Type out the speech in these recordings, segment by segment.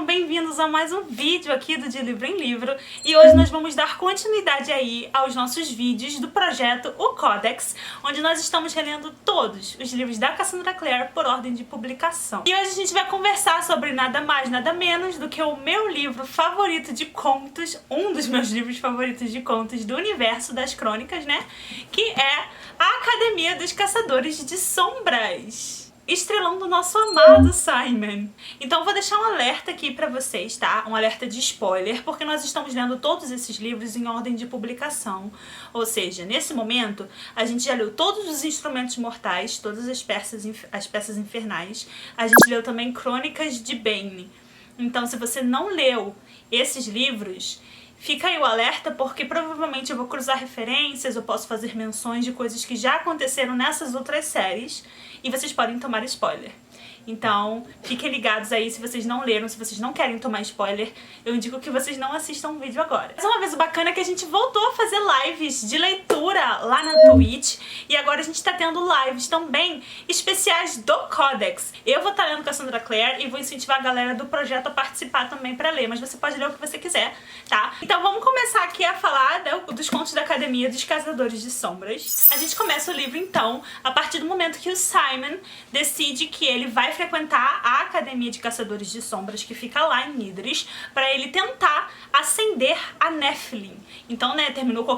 sejam bem-vindos a mais um vídeo aqui do De Livro em Livro. E hoje nós vamos dar continuidade aí aos nossos vídeos do projeto O Codex, onde nós estamos relendo todos os livros da Cassandra Clare por ordem de publicação. E hoje a gente vai conversar sobre nada mais, nada menos do que o meu livro favorito de contos, um dos meus livros favoritos de contos do universo das crônicas, né? Que é A Academia dos Caçadores de Sombras, estrelando o nosso amado Simon. Então eu vou deixar um alerta aqui pra vocês, tá? Um alerta de spoiler, porque nós estamos lendo todos esses livros em ordem de publicação. Ou seja, nesse momento, a gente já leu todos os Instrumentos Mortais, todas as peças infernais. A gente leu também Crônicas de Bane. Então, se você não leu esses livros, fica aí o alerta, porque provavelmente eu vou cruzar referências, eu posso fazer menções de coisas que já aconteceram nessas outras séries, e vocês podem tomar spoiler. Então, fiquem ligados aí, se vocês não leram, se vocês não querem tomar spoiler, eu indico que vocês não assistam o vídeo agora. Mais uma vez, o bacana é que a gente voltou a fazer lives de leitura lá na Twitch, e agora a gente tá tendo lives também especiais do Codex. Eu vou estar lendo Cassandra Clare e vou incentivar a galera do projeto a participar também pra ler, mas você pode ler o que você quiser, tá? Então vamos começar aqui a falar dos contos da Academia dos Caçadores de Sombras. A gente começa o livro, então, a partir do momento que o Simon decide que ele vai frequentar a Academia de Caçadores de Sombras, que fica lá em Idris, para ele tentar ascender a Nephilim. Então, né, terminou com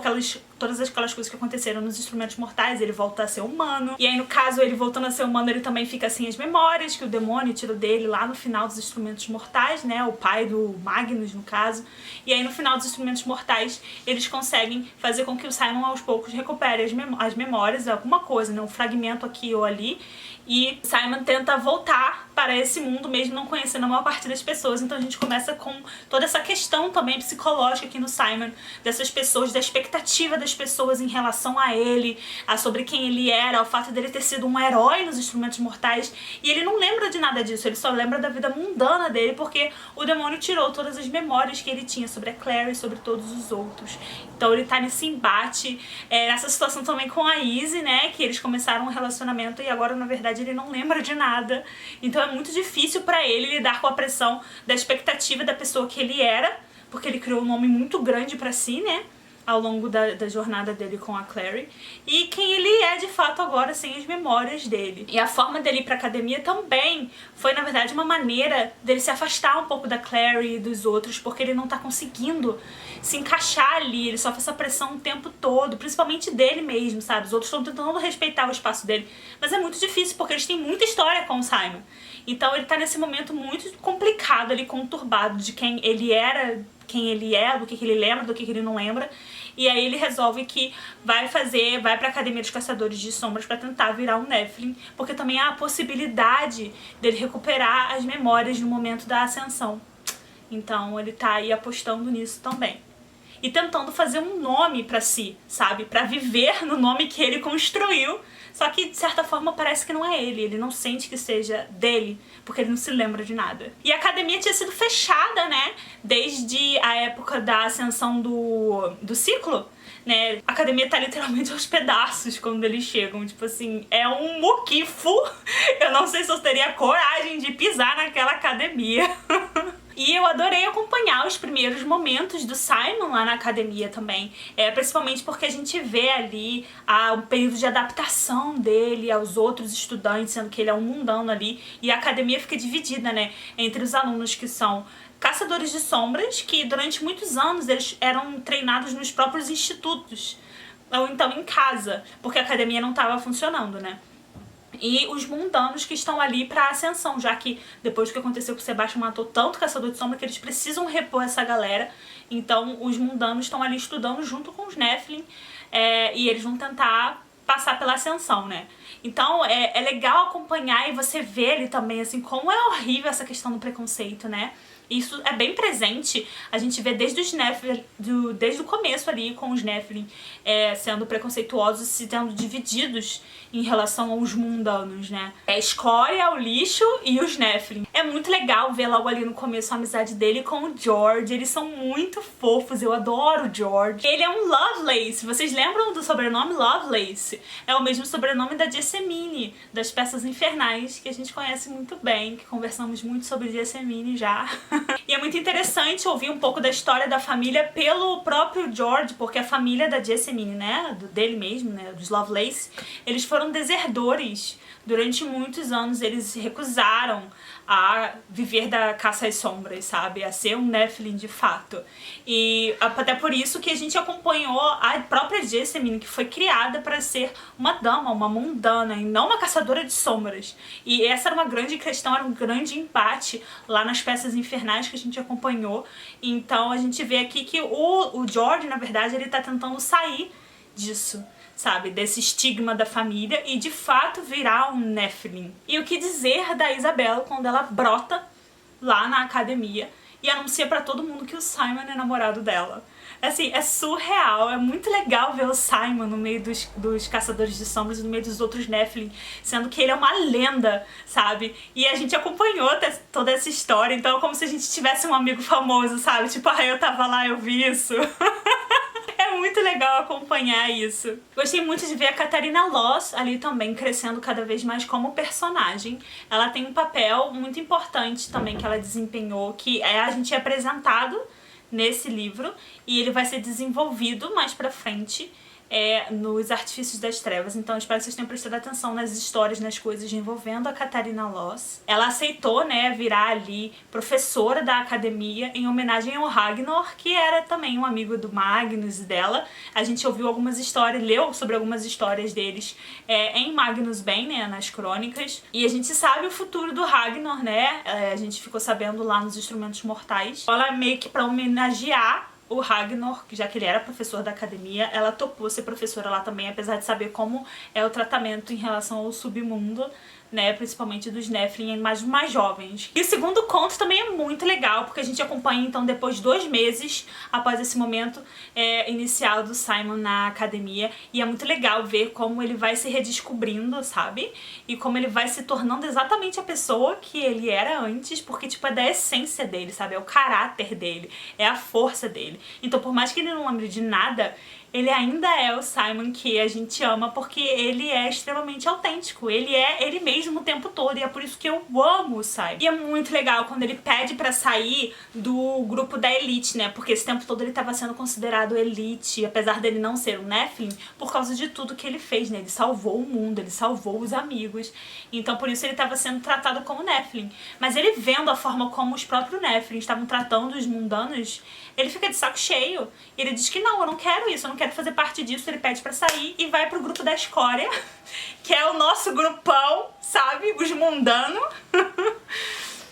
todas aquelas coisas que aconteceram nos Instrumentos Mortais, ele volta a ser humano. E aí, no caso, ele voltando a ser humano, ele também fica sem as memórias que o demônio tirou dele lá no final dos Instrumentos Mortais, né, o pai do Magnus, no caso. E aí, no final dos Instrumentos Mortais, eles conseguem fazer com que o Simon, aos poucos, recupere as memórias, alguma coisa, né, um fragmento aqui ou ali. E Simon tenta voltar para esse mundo, mesmo não conhecendo a maior parte das pessoas. Então a gente começa com toda essa questão também psicológica aqui no Simon, dessas pessoas, da expectativa das pessoas em relação a ele, sobre quem ele era, o fato dele ter sido um herói nos Instrumentos Mortais. E ele não lembra de nada disso, ele só lembra da vida mundana dele, porque o demônio tirou todas as memórias que ele tinha sobre a Clary e sobre todos os outros. Então ele tá nesse embate, nessa situação também com a Izzy, né, que eles começaram um relacionamento e agora, na verdade, ele não lembra de nada. Então é muito difícil pra ele lidar com a pressão da expectativa da pessoa que ele era, porque ele criou um nome muito grande pra si, né, ao longo da jornada dele com a Clary, e quem ele é de fato agora, sem as memórias dele. E a forma dele ir pra academia também foi, na verdade, uma maneira dele se afastar um pouco da Clary e dos outros, porque ele não tá conseguindo se encaixar ali, ele sofre essa pressão o tempo todo, principalmente dele mesmo, sabe? Os outros estão tentando respeitar o espaço dele, mas é muito difícil, porque eles têm muita história com o Simon. Então ele tá nesse momento muito complicado ali, conturbado, de quem ele era, quem ele é, do que ele lembra, do que ele não lembra. E aí ele resolve que vai pra Academia dos Caçadores de Sombras pra tentar virar um Nephilim, porque também há a possibilidade dele recuperar as memórias no momento da ascensão. Então ele tá aí apostando nisso também. E tentando fazer um nome pra si, sabe? Pra viver no nome que ele construiu. Só que, de certa forma, parece que não é ele não sente que seja dele, porque ele não se lembra de nada. E a academia tinha sido fechada, né, desde a época da ascensão do ciclo, né. A academia tá literalmente aos pedaços quando eles chegam, tipo assim, é um muquifo. Eu não sei se eu teria coragem de pisar naquela academia. E eu adorei acompanhar os primeiros momentos do Simon lá na academia também, principalmente porque a gente vê ali o período de adaptação dele aos outros estudantes, sendo que ele é um mundano ali, e a academia fica dividida, né, entre os alunos que são caçadores de sombras, que durante muitos anos eles eram treinados nos próprios institutos, ou então em casa, porque a academia não estava funcionando, né. E os mundanos que estão ali pra ascensão, já que depois do que aconteceu com o Sebastian matou tanto caçador de sombra que eles precisam repor essa galera. Então os mundanos estão ali estudando junto com os Nephilim, e eles vão tentar passar pela ascensão, né? Então é legal acompanhar e você vê ali também, assim, como é horrível essa questão do preconceito, né? Isso é bem presente, a gente vê desde os Nephilim, desde o começo ali com os Nephilim sendo preconceituosos e se tendo divididos em relação aos mundanos, né? É a escória, o lixo e os Nephilim. É muito legal ver logo ali no começo a amizade dele com o George, eles são muito fofos, eu adoro o George. Ele é um Lovelace, vocês lembram do sobrenome Lovelace? É o mesmo sobrenome da Jessamine, das Peças Infernais, que a gente conhece muito bem, que conversamos muito sobre Jessamine já. E é muito interessante ouvir um pouco da história da família pelo próprio George, porque a família da Jessamine, né, dele mesmo, né, dos Lovelace, eles foram desertores. Durante muitos anos eles se recusaram a viver da caça às sombras, sabe? A ser um Nephilim de fato. E até por isso que a gente acompanhou a própria Jessamine, que foi criada para ser uma dama, uma mundana, e não uma caçadora de sombras. E essa era uma grande questão, era um grande empate lá nas Peças Infernais que a gente acompanhou. Então a gente vê aqui que o George, na verdade, ele tá tentando sair disso, sabe, desse estigma da família e de fato virar um Nephilim. E o que dizer da Isabel quando ela brota lá na academia e anuncia pra todo mundo que o Simon é namorado dela. Assim, é surreal, é muito legal ver o Simon no meio dos Caçadores de Sombras e no meio dos outros Nephilim, sendo que ele é uma lenda, sabe? E a gente acompanhou toda essa história, então é como se a gente tivesse um amigo famoso, sabe? Tipo, eu tava lá, eu vi isso. É muito legal acompanhar isso. Gostei muito de ver a Katarina Loss ali também crescendo cada vez mais como personagem. Ela tem um papel muito importante também que ela desempenhou, que a gente é apresentado nesse livro e ele vai ser desenvolvido mais pra frente nos Artifícios das Trevas. Então espero que vocês tenham prestado atenção nas histórias, nas coisas envolvendo a Katarina Loss. Ela aceitou, né, virar ali professora da academia em homenagem ao Ragnar, que era também um amigo do Magnus e dela. A gente ouviu algumas histórias, leu sobre algumas histórias deles em Magnus Bane, né, nas crônicas. E a gente sabe o futuro do Ragnar, né? A gente ficou sabendo lá nos Instrumentos Mortais. Ela meio que pra homenagear o Ragnar, já que ele era professor da academia, ela topou ser professora lá também, apesar de saber como é o tratamento em relação ao submundo, né, principalmente dos Nephilim mais jovens. E o segundo conto também é muito legal, porque a gente acompanha então depois de 2 meses após esse momento inicial do Simon na academia, e é muito legal ver como ele vai se redescobrindo, sabe? E como ele vai se tornando exatamente a pessoa que ele era antes, porque tipo é da essência dele, sabe? É o caráter dele, é a força dele. Então por mais que ele não lembre de nada, ele ainda é o Simon que a gente ama, porque ele é extremamente autêntico. Ele é ele mesmo o tempo todo, e é por isso que eu amo o Simon. E é muito legal quando ele pede pra sair do grupo da elite, né? Porque esse tempo todo ele tava sendo considerado elite, apesar dele não ser um Nephilim, por causa de tudo que ele fez, né? Ele salvou o mundo, ele salvou os amigos. Então por isso ele tava sendo tratado como Nephilim. Mas ele vendo a forma como os próprios Nephilim estavam tratando os mundanos, ele fica de saco cheio. E ele diz que não, eu não quero isso, eu não quero fazer parte disso. Ele pede pra sair e vai pro grupo da escória, que é o nosso grupão, sabe? Os mundanos.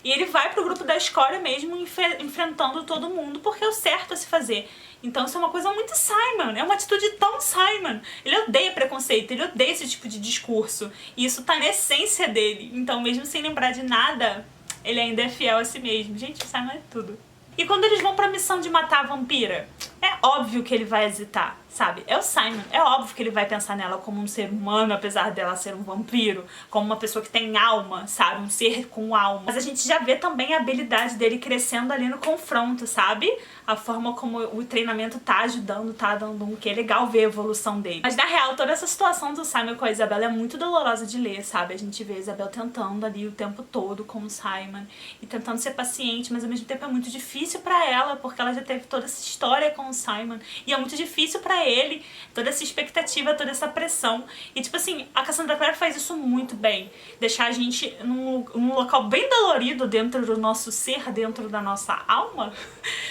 E ele vai pro grupo da escória mesmo, enfrentando todo mundo, porque é o certo a se fazer. Então isso é uma coisa muito Simon, é uma atitude tão Simon. Ele odeia preconceito, ele odeia esse tipo de discurso. E isso tá na essência dele. Então mesmo sem lembrar de nada, ele ainda é fiel a si mesmo. Gente, o Simon é tudo. E quando eles vão pra missão de matar a vampira, é óbvio que ele vai hesitar, sabe? É o Simon, é óbvio que ele vai pensar nela como um ser humano, apesar dela ser um vampiro, como uma pessoa que tem alma, sabe? Um ser com alma. Mas a gente já vê também a habilidade dele crescendo ali no confronto, sabe? A forma como o treinamento tá ajudando, tá dando um que é legal ver a evolução dele. Mas na real, toda essa situação do Simon com a Isabel é muito dolorosa de ler, sabe? A gente vê a Isabel tentando ali o tempo todo com o Simon e tentando ser paciente, mas ao mesmo tempo é muito difícil pra ela, porque ela já teve toda essa história com o Simon, e é muito difícil pra ele, toda essa expectativa, toda essa pressão. E tipo assim, a Cassandra Clare faz isso muito bem, deixar a gente num local bem dolorido dentro do nosso ser, dentro da nossa alma,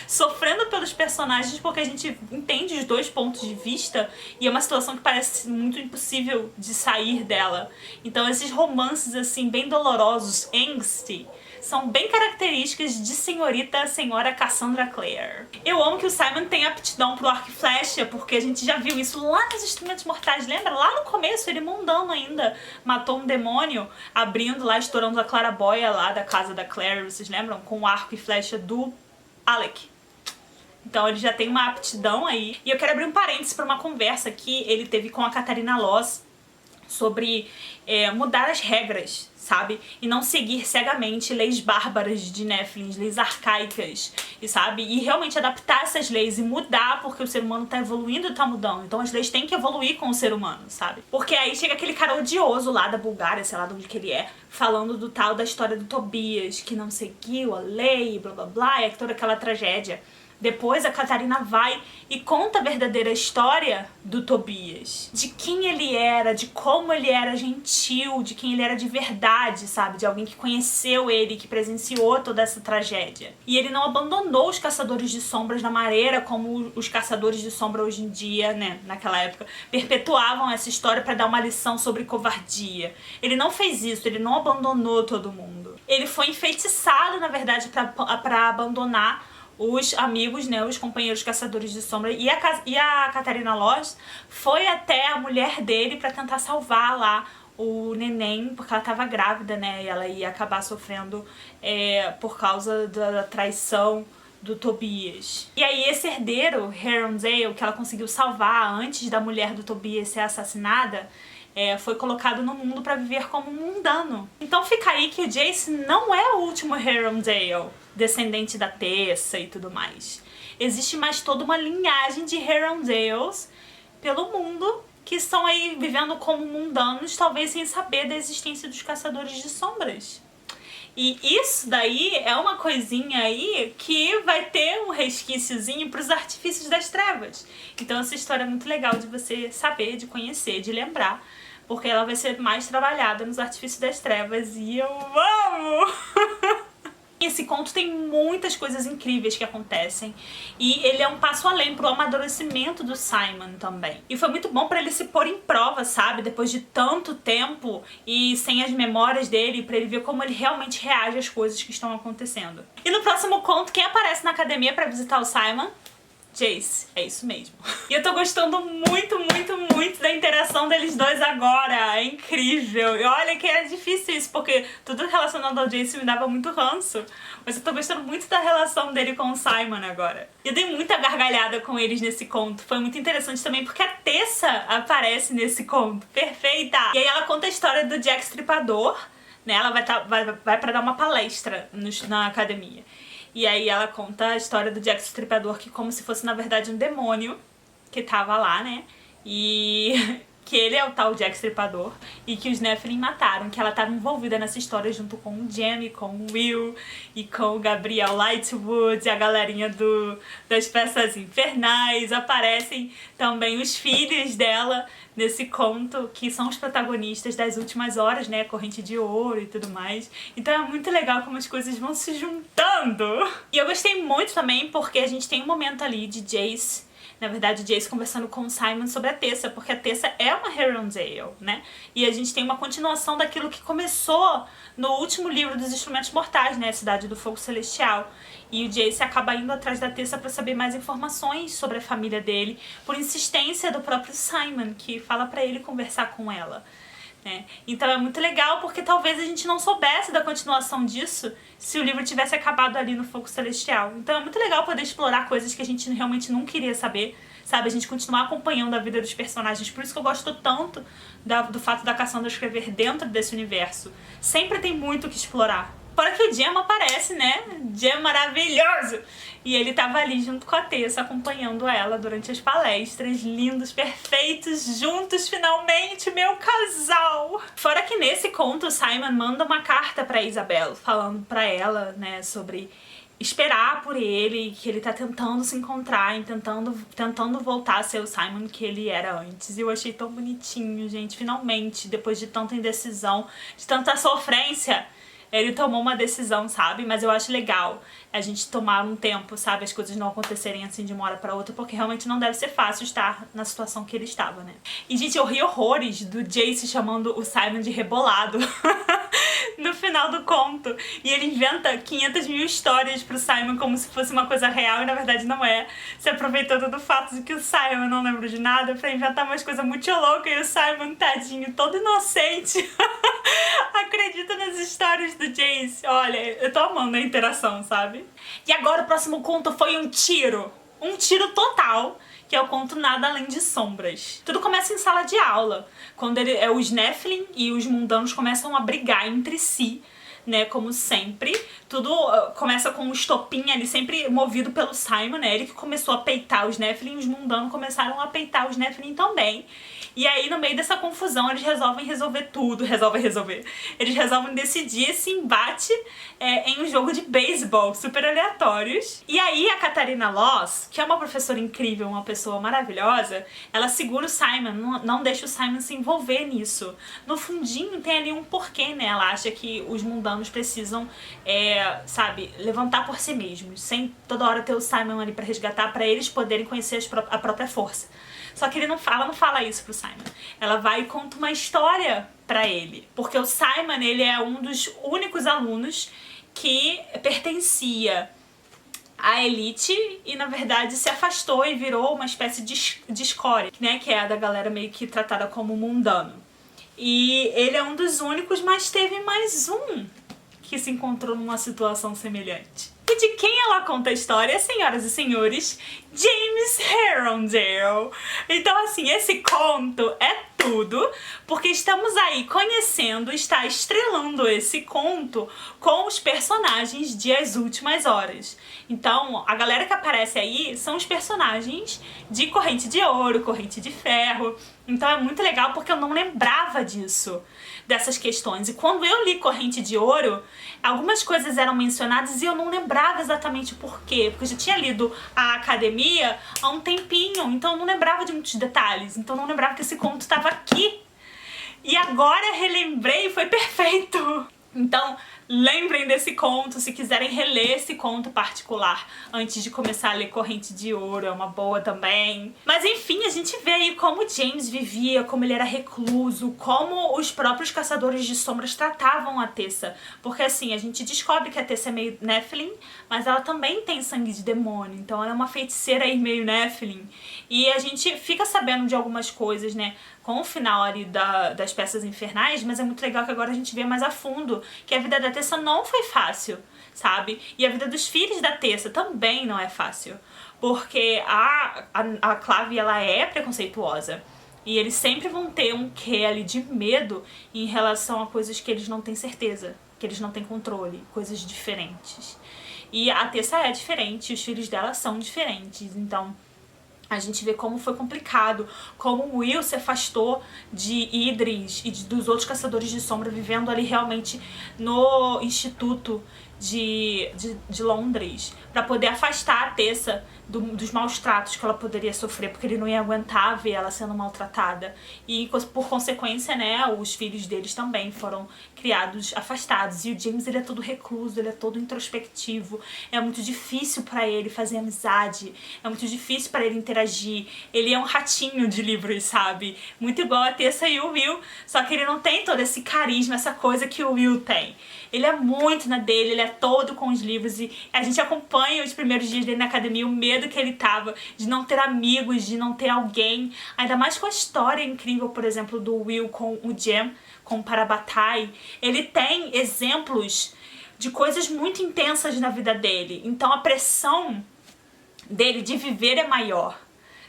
sofrendo pelos personagens, porque a gente entende os dois pontos de vista, e é uma situação que parece muito impossível de sair dela. Então esses romances assim, bem dolorosos, angsty, são bem características de senhora Cassandra Clare. Eu amo que o Simon tem aptidão pro arco e flecha, porque a gente já viu isso lá nos Instrumentos Mortais, lembra? Lá no começo, ele mundano ainda, matou um demônio, abrindo lá, estourando a clarabóia lá da casa da Clare, vocês lembram? Com o arco e flecha do Alec. Então ele já tem uma aptidão aí. E eu quero abrir um parênteses para uma conversa que ele teve com a Katarina Loss sobre mudar as regras, sabe? E não seguir cegamente leis bárbaras de Nephilim, leis arcaicas e sabe? E realmente adaptar essas leis e mudar, porque o ser humano tá evoluindo e tá mudando. Então as leis têm que evoluir com o ser humano, sabe? Porque aí chega aquele cara odioso lá da Bulgária, sei lá de onde que ele é, falando do tal da história do Tobias, que não seguiu a lei, blá blá blá, e toda aquela tragédia. Depois a Catarina vai e conta a verdadeira história do Tobias. De quem ele era, de como ele era gentil, de quem ele era de verdade, sabe? De alguém que conheceu ele, que presenciou toda essa tragédia. E ele não abandonou os caçadores de sombras na maneira como os caçadores de sombra hoje em dia, né, naquela época, perpetuavam essa história para dar uma lição sobre covardia. Ele não fez isso, ele não abandonou todo mundo. Ele foi enfeitiçado, na verdade, para abandonar os amigos, né, os companheiros caçadores de sombra, e a Catarina Lost foi até a mulher dele pra tentar salvar lá o neném, porque ela tava grávida, né, e ela ia acabar sofrendo por causa da traição do Tobias. E aí esse herdeiro, Herondale, que ela conseguiu salvar antes da mulher do Tobias ser assassinada, foi colocado no mundo pra viver como um mundano. Então fica aí que o Jace não é o último Herondale, descendente da Tessa e tudo mais. Existe mais toda uma linhagem de Herondales pelo mundo que estão aí vivendo como mundanos, talvez sem saber da existência dos caçadores de sombras. E isso daí é uma coisinha aí que vai ter um resquíciozinho pros artifícios das trevas. Então essa história é muito legal de você saber, de conhecer, de lembrar, porque ela vai ser mais trabalhada nos artifícios das trevas e eu amo! Esse conto tem muitas coisas incríveis que acontecem e ele é um passo além pro amadurecimento do Simon também. E foi muito bom pra ele se pôr em prova, sabe? Depois de tanto tempo e sem as memórias dele, pra ele ver como ele realmente reage às coisas que estão acontecendo. E no próximo conto, quem aparece na academia pra visitar o Simon? Jace, é isso mesmo. E eu tô gostando muito, muito, muito da interação deles dois agora. É incrível. E olha que é difícil isso, porque tudo relacionado ao Jace me dava muito ranço. Mas eu tô gostando muito da relação dele com o Simon agora. E eu dei muita gargalhada com eles nesse conto. Foi muito interessante também, porque a Tessa aparece nesse conto. Perfeita! E aí ela conta a história do Jack Stripador, né? Ela vai pra dar uma palestra na academia. E aí ela conta a história do Jack Stripador, que como se fosse, na verdade, um demônio que tava lá, né? E que ele é o tal Jack Stripador e que os Nephilim mataram, que ela tava envolvida nessa história junto com o Jamie, com o Will e com o Gabriel Lightwood, a galerinha das peças infernais. Aparecem também os filhos dela nesse conto, que são os protagonistas das últimas horas, né, Corrente de Ouro e tudo mais. Então é muito legal como as coisas vão se juntando. E eu gostei muito também porque a gente tem um momento ali de Jace, na verdade, Jace conversando com o Simon sobre a Tessa, porque a Tessa é uma Herondale, né? E a gente tem uma continuação daquilo que começou no último livro dos Instrumentos Mortais, né? A Cidade do Fogo Celestial. E o Jace acaba indo atrás da Tessa pra saber mais informações sobre a família dele, por insistência do próprio Simon, que fala pra ele conversar com ela. Né? Então é muito legal porque talvez a gente não soubesse da continuação disso se o livro tivesse acabado ali no Fogo Celestial. Então é muito legal poder explorar coisas que a gente realmente não queria saber, sabe? A gente continuar acompanhando a vida dos personagens. Por isso que eu gosto tanto do fato da Cassandra escrever dentro desse universo. Sempre tem muito o que explorar. Fora que o Jem aparece, né? Jem maravilhoso! E ele tava ali junto com a Tessa, acompanhando ela durante as palestras. Lindos, perfeitos, juntos finalmente, meu casal! Fora que nesse conto o Simon manda uma carta pra Isabel, falando pra ela, né, sobre esperar por ele, que ele tá tentando se encontrar, tentando voltar a ser o Simon que ele era antes. E eu achei tão bonitinho, gente, finalmente, depois de tanta indecisão, de tanta sofrência, ele tomou uma decisão, sabe? Mas eu acho legal a gente tomar um tempo, sabe? As coisas não acontecerem assim de uma hora pra outra, porque realmente não deve ser fácil estar na situação que ele estava, né? E, gente, eu ri horrores do Jace chamando o Simon de rebolado no final do conto. E ele inventa 500 mil histórias pro Simon como se fosse uma coisa real e na verdade não é. Se aproveitando do fato de que o Simon não lembra de nada pra inventar umas coisas muito loucas e o Simon, tadinho, todo inocente, acredita nas histórias do Jace. Olha, eu tô amando a interação, sabe? E agora o próximo conto foi um tiro total, que é o conto Nada Além de Sombras. Tudo começa em sala de aula, quando os Nephilim e os mundanos começam a brigar entre si, né, como sempre. Tudo começa com um estopim ali, sempre movido pelo Simon, né, ele que começou a peitar os Nephilim, os mundanos começaram a peitar os Nephilim também. E aí, no meio dessa confusão, eles resolvem resolver tudo, eles resolvem decidir esse embate em um jogo de beisebol, super aleatórios. E aí, a Catarina Loss, que é uma professora incrível, uma pessoa maravilhosa, ela segura o Simon, não deixa o Simon se envolver nisso. No fundinho, tem ali um porquê, né? Ela acha que os mundanos precisam, sabe, levantar por si mesmos, sem toda hora ter o Simon ali pra resgatar, pra eles poderem conhecer a própria força. Só que ela não fala isso pro Simon. Ela vai e conta uma história pra ele. Porque o Simon, ele é um dos únicos alunos que pertencia à elite e, na verdade, se afastou e virou uma espécie de escória, né? Que é a da galera meio que tratada como mundano. E ele é um dos únicos, mas teve mais um que se encontrou numa situação semelhante. E de quem ela conta a história, senhoras e senhores? James Herondale. Então, assim, esse conto é tudo, porque estamos aí conhecendo, está estrelando esse conto com os personagens de As Últimas Horas. Então, a galera que aparece aí são os personagens de Corrente de Ouro, Corrente de Ferro. Então é muito legal porque eu não lembrava disso, dessas questões. E quando eu li Corrente de Ouro, algumas coisas eram mencionadas e eu não lembrava exatamente o porquê, porque eu já tinha lido A Academia há um tempinho, então eu não lembrava de muitos detalhes, então eu não lembrava que esse conto estava aqui. E agora relembrei e foi perfeito! Então, lembrem desse conto, se quiserem reler esse conto particular antes de começar a ler Corrente de Ouro, é uma boa também. Mas enfim, a gente vê aí como James vivia, como ele era recluso, como os próprios Caçadores de Sombras tratavam a Tessa. Porque assim, a gente descobre que a Tessa é meio Nephilim, mas ela também tem sangue de demônio, então ela é uma feiticeira aí meio Nephilim. E a gente fica sabendo de algumas coisas, né, com o final ali das Peças Infernais, mas é muito legal que agora a gente vê mais a fundo que a vida da Tessa não foi fácil, sabe? E a vida dos filhos da Tessa também não é fácil, porque a Clave, ela é preconceituosa. E eles sempre vão ter um quê ali de medo em relação a coisas que eles não têm certeza, que eles não têm controle, coisas diferentes. E a Tessa é diferente, os filhos dela são diferentes, então a gente vê como foi complicado, como o Will se afastou de Idris e dos outros Caçadores de Sombra, vivendo ali realmente no Instituto de Londres, pra poder afastar a Tessa dos maus tratos que ela poderia sofrer, porque ele não ia aguentar ver ela sendo maltratada. E por consequência, né, os filhos deles também foram criados afastados. E o James, ele é todo recluso, ele é todo introspectivo. É muito difícil pra ele fazer amizade, é muito difícil pra ele interagir. Ele é um ratinho de livros, sabe? Muito igual a Tessa e o Will, só que ele não tem todo esse carisma, essa coisa que o Will tem. Ele é muito na dele, ele é todo com os livros e a gente acompanha os primeiros dias dele na academia, o medo que ele tava de não ter amigos, de não ter alguém, ainda mais com a história incrível, por exemplo, do Will com o Jem, com o Parabatai. Ele tem exemplos de coisas muito intensas na vida dele, então a pressão dele de viver é maior,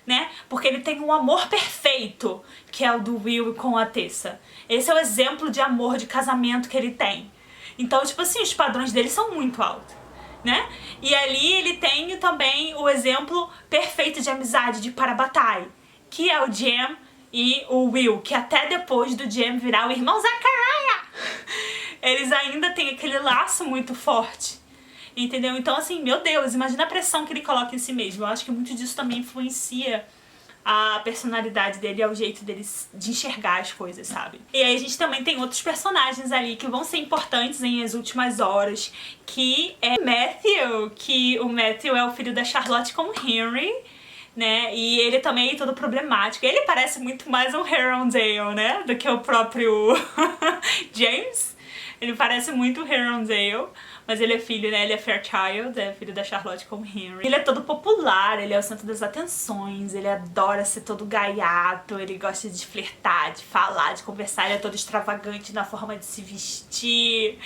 né? Porque ele tem um amor perfeito, que é o do Will com a Tessa. Esse é o exemplo de amor, de casamento que ele tem. Então, tipo assim, os padrões dele são muito altos, né? E ali ele tem também o exemplo perfeito de amizade de Parabatai, que é o Jem e o Will, que até depois do Jem virar o irmão Zachariah, eles ainda têm aquele laço muito forte, entendeu? Então, assim, meu Deus, imagina a pressão que ele coloca em si mesmo. Eu acho que muito disso também influencia a personalidade dele, é o jeito dele de enxergar as coisas, sabe? E aí a gente também tem outros personagens ali que vão ser importantes em As Últimas Horas, que é Matthew, que o Matthew é o filho da Charlotte com o Henry, né? E ele também é todo problemático. Ele parece muito mais um Herondale, né? Do que o próprio James. Ele parece muito o Herondale, mas ele é filho, né? Ele é Fairchild, é filho da Charlotte com o Henry. Ele é todo popular, ele é o centro das atenções, ele adora ser todo gaiato, ele gosta de flertar, de falar, de conversar, ele é todo extravagante na forma de se vestir.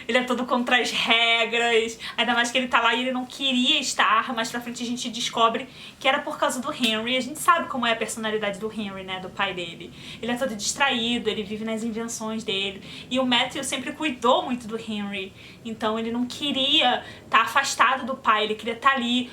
ele é todo contra as regras, ainda mais que ele tá lá e ele não queria estar, mas pra frente a gente descobre que era por causa do Henry. A gente sabe como é a personalidade do Henry, né, do pai dele. Ele é todo distraído, ele vive nas invenções dele, e o Matthew sempre cuidou muito do Henry, então ele não queria estar afastado do pai, ele queria estar ali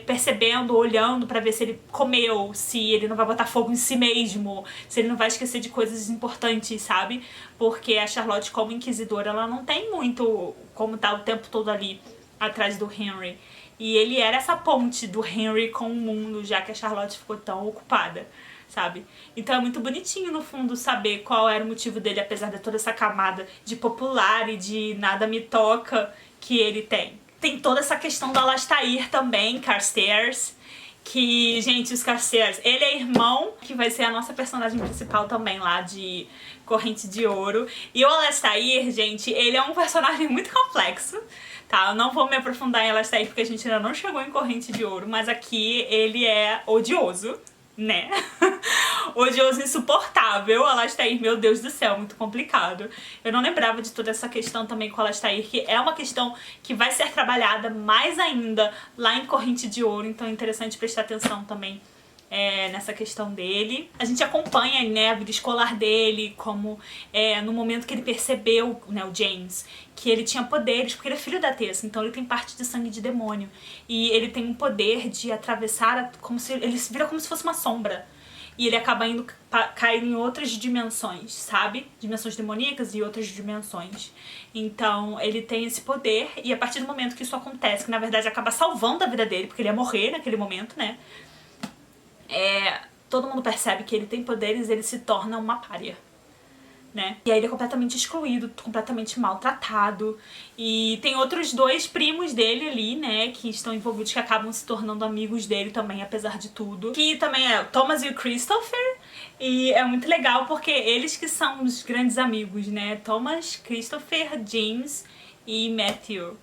percebendo, olhando pra ver se ele comeu, se ele não vai botar fogo em si mesmo, se ele não vai esquecer de coisas importantes, sabe? Porque a Charlotte, como inquisidora, ela não tem muito como estar o tempo todo ali atrás do Henry. E ele era essa ponte do Henry com o mundo, já que a Charlotte ficou tão ocupada, sabe? Então é muito bonitinho, no fundo, saber qual era o motivo dele, apesar de toda essa camada de popular e de nada me toca que ele tem. Tem toda essa questão do Alastair também, Carstairs, que, gente, os Carstairs, ele é irmão, que vai ser a nossa personagem principal também lá de Corrente de Ouro. E o Alastair, gente, ele é um personagem muito complexo, tá? Eu não vou me aprofundar em Alastair porque a gente ainda não chegou em Corrente de Ouro, mas aqui ele é odioso, né? Odioso, insuportável. Alastair, meu Deus do céu, muito complicado. Eu não lembrava de toda essa questão também com Alastair, que é uma questão que vai ser trabalhada mais ainda lá em Corrente de Ouro, então é interessante prestar atenção também nessa questão dele. A gente acompanha, né, a vida escolar dele, como no momento que ele percebeu, né, o James, que ele tinha poderes, porque ele é filho da Tessa, então ele tem parte de sangue de demônio. E ele tem um poder de atravessar, como se ele vira como se fosse uma sombra. E ele acaba indo cair em outras dimensões, sabe? Dimensões demoníacas e outras dimensões. Então, ele tem esse poder, e a partir do momento que isso acontece, que na verdade acaba salvando a vida dele, porque ele ia morrer naquele momento, né? Todo mundo percebe que ele tem poderes e ele se torna uma pária, né? E aí ele é completamente excluído, completamente maltratado. E tem outros dois primos dele ali, né, que estão envolvidos, que acabam se tornando amigos dele também, apesar de tudo. Que também é o Thomas e o Christopher. E é muito legal porque eles que são os grandes amigos, né? Thomas, Christopher, James e Matthew.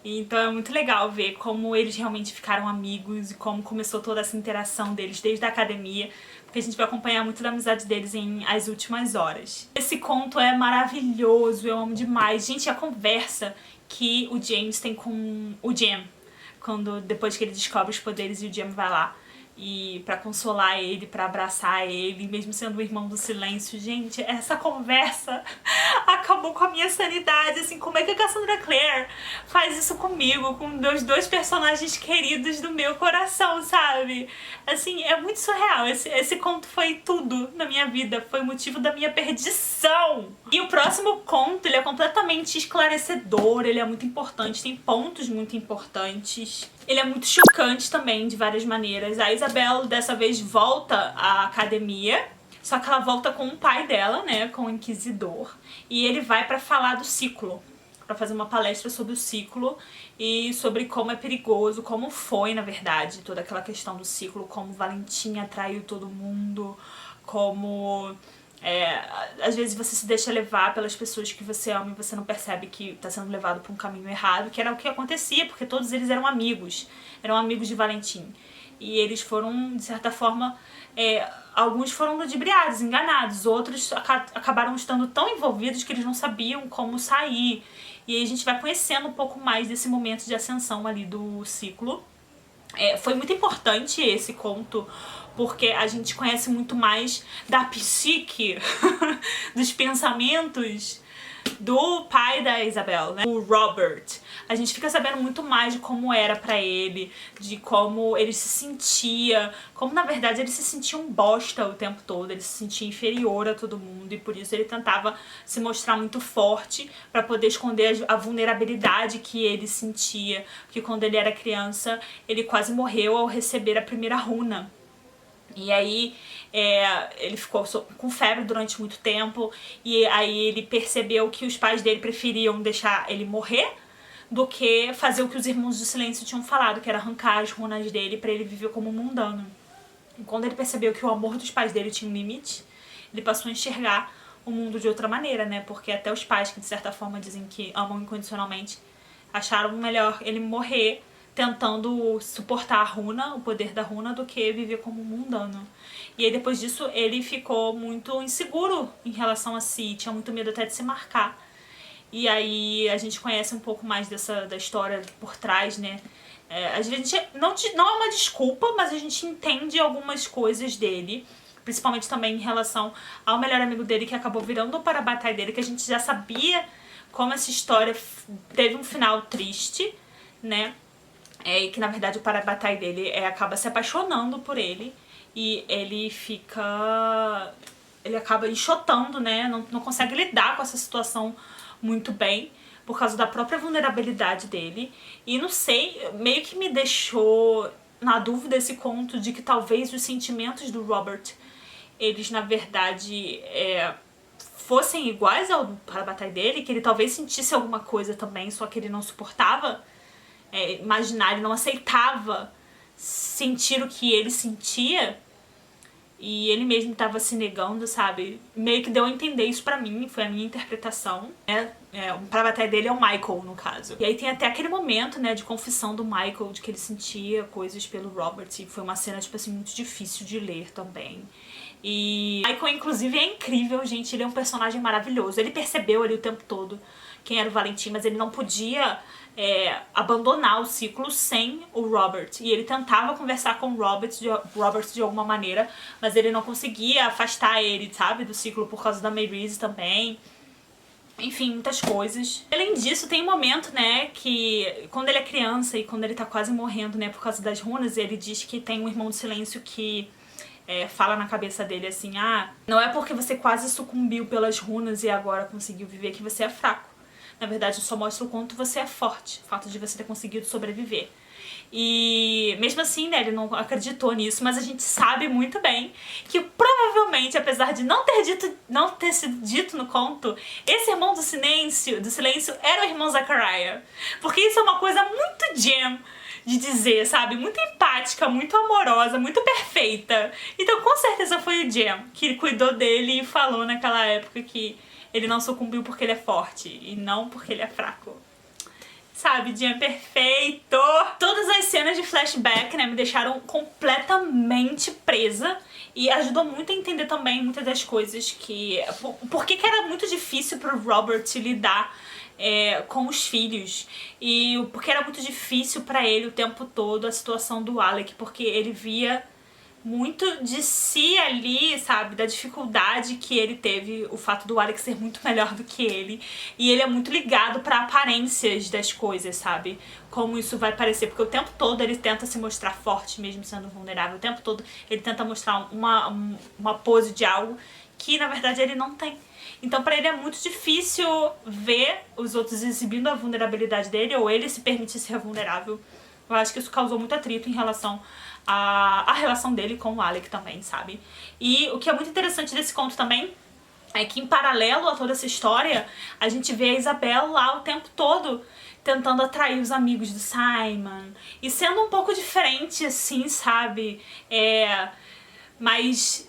Então é muito legal ver como eles realmente ficaram amigos e como começou toda essa interação deles desde a academia, porque a gente vai acompanhar muito da amizade deles em As Últimas Horas. Esse conto é maravilhoso, eu amo demais. Gente, a conversa que o James tem com o Jem, depois que ele descobre os poderes e o Jem vai lá e pra consolar ele, pra abraçar ele, mesmo sendo o irmão do silêncio. Gente, essa conversa acabou com a minha sanidade, assim, como é que a Cassandra Clare faz isso comigo, com meus dois personagens queridos do meu coração, sabe? Assim, é muito surreal. Esse conto foi tudo na minha vida, foi o motivo da minha perdição. E o próximo conto, ele é completamente esclarecedor, ele é muito importante, tem pontos muito importantes. Ele é muito chocante também, de várias maneiras. A Isabel, dessa vez, volta à academia, só que ela volta com o pai dela, né, com o Inquisidor. E ele vai pra falar do ciclo, pra fazer uma palestra sobre o ciclo e sobre como é perigoso, como foi, na verdade, toda aquela questão do ciclo, como Valentim atraiu todo mundo, como... às vezes você se deixa levar pelas pessoas que você ama e você não percebe que tá sendo levado por um caminho errado, que era o que acontecia, porque todos eles eram amigos de Valentim. E eles foram, de certa forma, alguns foram ludibriados, enganados, outros acabaram estando tão envolvidos que eles não sabiam como sair. E aí a gente vai conhecendo um pouco mais desse momento de ascensão ali do ciclo. Foi muito importante esse conto, porque a gente conhece muito mais da psique, dos pensamentos do pai da Isabel, né? O Robert. A gente fica sabendo muito mais de como era pra ele, de como ele se sentia, como na verdade ele se sentia um bosta o tempo todo, ele se sentia inferior a todo mundo e por isso ele tentava se mostrar muito forte pra poder esconder a vulnerabilidade que ele sentia, porque quando ele era criança ele quase morreu ao receber a primeira runa. E aí ele ficou com febre durante muito tempo e aí ele percebeu que os pais dele preferiam deixar ele morrer do que fazer o que os Irmãos do Silêncio tinham falado, que era arrancar as runas dele pra ele viver como um mundano. E quando ele percebeu que o amor dos pais dele tinha um limite, ele passou a enxergar o mundo de outra maneira, né? Porque até os pais, que de certa forma dizem que amam incondicionalmente, acharam melhor ele morrer tentando suportar a runa, o poder da runa, do que viver como um mundano. E aí depois disso ele ficou muito inseguro em relação a si, tinha muito medo até de se marcar. E aí a gente conhece um pouco mais da história por trás, né? A gente não é uma desculpa, mas a gente entende algumas coisas dele. Principalmente também em relação ao melhor amigo dele, que acabou virando o Parabatai dele, que a gente já sabia como essa história teve um final triste, né? E que na verdade o Parabatai dele acaba se apaixonando por ele. E ele fica... ele acaba enxotando, né? Não consegue lidar com essa situação muito bem, por causa da própria vulnerabilidade dele. E não sei, meio que me deixou na dúvida esse conto de que talvez os sentimentos do Robert, eles na verdade fossem iguais ao Parabatai dele, que ele talvez sentisse alguma coisa também, só que ele não suportava imaginar, ele não aceitava sentir o que ele sentia. E ele mesmo tava se negando, sabe? Meio que deu a entender isso pra mim, foi a minha interpretação. O Parabatai dele é o Michael, no caso. E aí tem até aquele momento, né, de confissão do Michael, de que ele sentia coisas pelo Robert. E foi uma cena, tipo assim, muito difícil de ler também. E Michael, inclusive, é incrível, gente. Ele é um personagem maravilhoso. Ele percebeu ali o tempo todo quem era o Valentim, mas ele não podia abandonar o ciclo sem o Robert. E ele tentava conversar com o Robert de alguma maneira, mas ele não conseguia afastar ele, sabe, do ciclo por causa da Maryse também. Enfim, muitas coisas. Além disso, tem um momento, né, que quando ele é criança e quando ele tá quase morrendo, né, por causa das runas, ele diz que tem um irmão do silêncio que fala na cabeça dele assim, não é porque você quase sucumbiu pelas runas e agora conseguiu viver que você é fraco. Na verdade, só mostra o quanto você é forte, o fato de você ter conseguido sobreviver. E mesmo assim, né, ele não acreditou nisso, mas a gente sabe muito bem que provavelmente, apesar de não ter sido dito no conto, esse irmão do silêncio era o irmão Zachariah. Porque isso é uma coisa muito Jem de dizer, sabe? Muito empática, muito amorosa, muito perfeita. Então com certeza foi o Jem que cuidou dele e falou naquela época que ele não sucumbiu porque ele é forte e não porque ele é fraco. Sabe, Jem perfeito! Todas as cenas de flashback, né, me deixaram completamente presa e ajudou muito a entender também muitas das coisas que... Por que era muito difícil pro Robert lidar com os filhos e porque era muito difícil pra ele o tempo todo a situação do Alec, porque ele via muito de si ali, sabe, da dificuldade que ele teve, o fato do Alex ser muito melhor do que ele, e ele é muito ligado pra aparências das coisas, sabe, como isso vai parecer, porque o tempo todo ele tenta se mostrar forte mesmo sendo vulnerável, o tempo todo ele tenta mostrar uma pose de algo que na verdade ele não tem. Então pra ele é muito difícil ver os outros exibindo a vulnerabilidade dele, ou ele se permitir ser vulnerável. Eu acho que isso causou muito atrito em relação à relação dele com o Alec também, sabe? E o que é muito interessante desse conto também é que, em paralelo a toda essa história, a gente vê a Isabel lá o tempo todo tentando atrair os amigos do Simon e sendo um pouco diferente, assim, sabe? Mas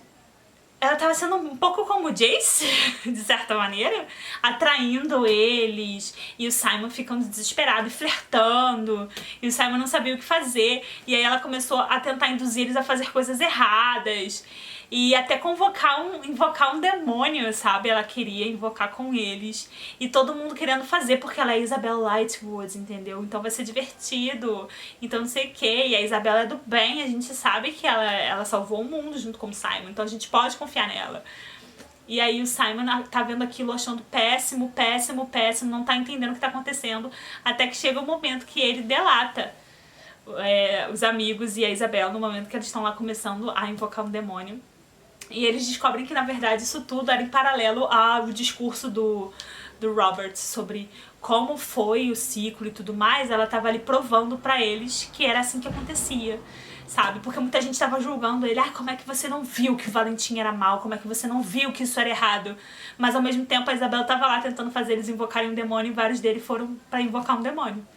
ela tava sendo um pouco como o Jace, de certa maneira, atraindo eles, e o Simon ficando desesperado e flertando, e o Simon não sabia o que fazer, e aí ela começou a tentar induzir eles a fazer coisas erradas, e até invocar um demônio, sabe? Ela queria invocar com eles, e todo mundo querendo fazer, porque ela é Isabel Lightwood, entendeu? Então vai ser divertido, então não sei o que, e a Isabel é do bem, a gente sabe que ela salvou o mundo junto com o Simon, então a gente pode confiar nela. E aí o Simon tá vendo aquilo achando péssimo, péssimo, péssimo, não tá entendendo o que tá acontecendo, até que chega o momento que ele delata os amigos e a Isabel no momento que eles estão lá começando a invocar um demônio. E eles descobrem que, na verdade, isso tudo era em paralelo ao discurso do Robert sobre como foi o ciclo e tudo mais. Ela tava ali provando pra eles que era assim que acontecia, sabe? Porque muita gente tava julgando ele. Como é que você não viu que o Valentim era mal? Como é que você não viu que isso era errado? Mas, ao mesmo tempo, a Isabel tava lá tentando fazer eles invocarem um demônio e vários deles foram pra invocar um demônio.